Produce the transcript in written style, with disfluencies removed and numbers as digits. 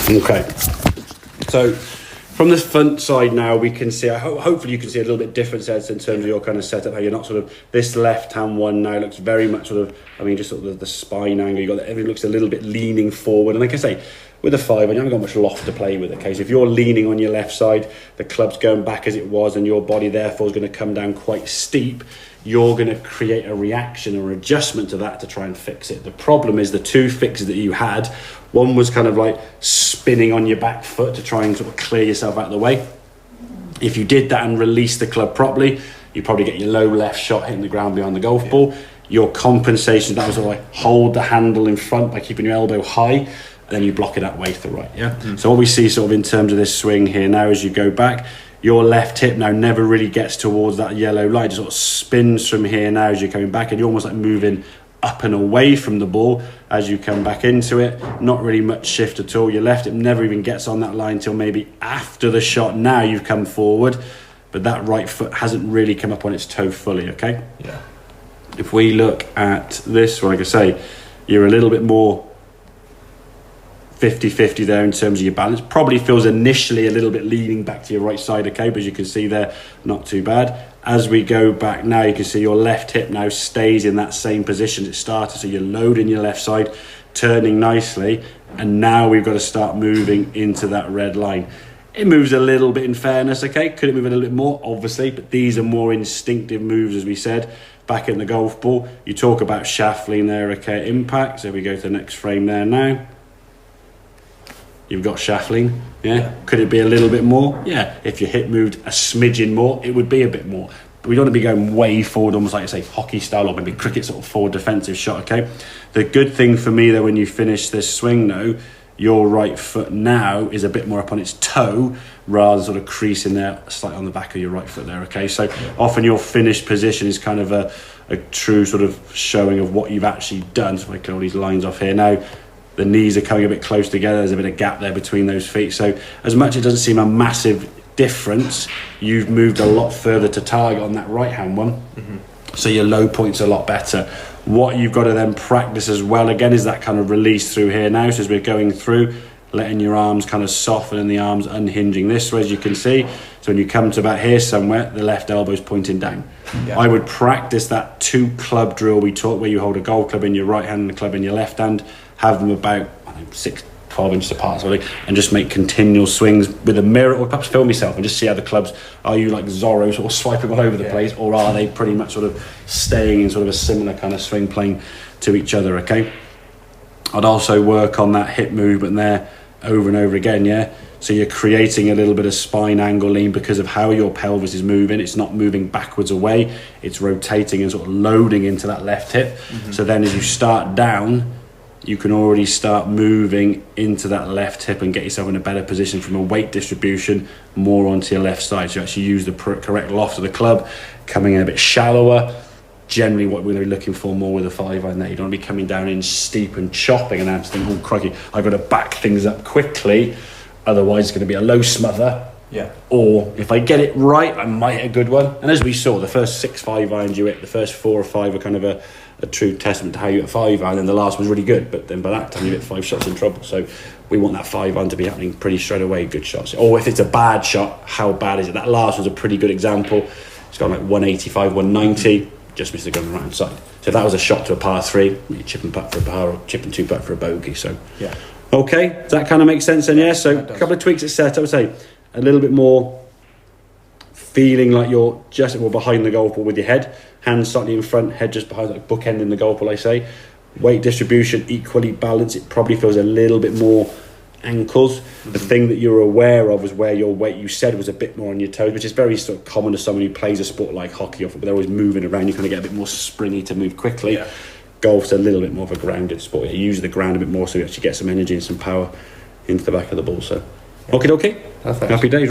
Okay, so from the front side now, we can see, hopefully you can see a little bit different sets in terms of your kind of setup, how you're not sort of, this left-hand one now looks very much sort of, I mean, just sort of the spine angle, you got everything looks a little bit leaning forward. And like I say, with a 5, you haven't got much loft to play with, okay? So if you're leaning on your left side, the club's going back as it was, and your body therefore is going to come down quite steep, you're going to create a reaction or adjustment to that to try and fix it. The problem is the 2 fixes that you had, one was kind of like spinning on your back foot to try and sort of clear yourself out of the way. If you did that and released the club properly, you probably get your low left shot hitting the ground behind the golf ball. Your compensation, that was sort of like hold the handle in front by keeping your elbow high, and then you block it out way to the right. So what we see sort of in terms of this swing here now, as you go back, your left hip now never really gets towards that yellow line. It just sort of spins from here now as you're coming back, and you're almost like moving up and away from the ball as you come back into it. Not really much shift at all. Your left hip never even gets on that line till maybe after the shot. Now you've come forward, but that right foot hasn't really come up on its toe fully, okay? Yeah. If we look at this, like I say, you're a little bit more 50-50 there in terms of your balance. Probably feels initially a little bit leaning back to your right side, okay, but as you can see there, not too bad. As we go back now, you can see your left hip now stays in that same position it started, so you're loading your left side, turning nicely, and now we've got to start moving into that red line. It moves a little bit in fairness, okay, could it move a little bit more? Obviously, but these are more instinctive moves, as we said, back in the golf ball. You talk about shaft lean there, okay, impact, so we go to the next frame there now. You've got shaft lean, yeah? Could it be a little bit more? Yeah. If your hip moved a smidgen more, it would be a bit more. But we don't want to be going way forward, almost like, say, hockey style or maybe cricket sort of forward defensive shot, okay? The good thing for me, though, when you finish this swing, though, your right foot now is a bit more up on its toe rather than sort of creasing there slightly on the back of your right foot there, okay? So often your finished position is kind of a true sort of showing of what you've actually done. So if I clear all these lines off here now, the knees are coming a bit close together. There's a bit of gap there between those feet. So as much as it doesn't seem a massive difference, you've moved a lot further to target on that right-hand one. So your low point's a lot better. What you've got to then practice as well, again, is that kind of release through here now. So as we're going through, letting your arms kind of soften and the arms unhinging this way, as you can see. So when you come to about here somewhere, the left elbow's pointing down. I would practice that 2 club drill we taught, where you hold a golf club in your right hand and a club in your left hand, have them about 6-12 inches apart, sort of, and just make continual swings with a mirror, or perhaps film yourself and just see how the clubs, are you like Zorro sort of swiping all over the place, or are they pretty much sort of staying in sort of a similar kind of swing plane to each other, okay? I'd also work on that hip movement there over and over again, yeah? So you're creating a little bit of spine angle lean because of how your pelvis is moving. It's not moving backwards away, it's rotating and sort of loading into that left hip. So then as you start down, you can already start moving into that left hip and get yourself in a better position from a weight distribution more onto your left side. So you actually use the correct loft of the club, coming in a bit shallower. Generally what we're going to be looking for more with a 5-iron there. You don't want to be coming down in steep and chopping and have to think, oh crikey, I've got to back things up quickly, otherwise it's going to be a low smother. Or if I get it right, I might hit a good one. And as we saw, the first 6 5-irons you hit, the first 4 or 5 were kind of a true testament to how you hit a 5-iron, and the last was really good, but then by that time you hit 5 shots in trouble. So we want that 5-iron to be happening pretty straight away, good shots. Or if it's a bad shot, how bad is it? That last was a pretty good example. It's gone like 185, 190, just missed the gun on the right hand side. So if that was a shot to a par 3, you chip and putt for a par, or chip and 2 putt for a bogey. So okay, does that kind of make sense then? Yeah, so a couple of tweaks at set, I would say a little bit more feeling like you're just behind the golf ball with your head, hands slightly in front, head just behind, like bookending the golf ball, I say. Weight distribution equally balanced. It probably feels a little bit more ankles. The thing that you're aware of is where your weight, you said, was a bit more on your toes, which is very sort of common to someone who plays a sport like hockey, but they're always moving around. You kind of get a bit more springy to move quickly. Golf's a little bit more of a grounded sport. You use the ground a bit more, so you actually get some energy and some power into the back of the ball. So, okay, perfect. Happy days.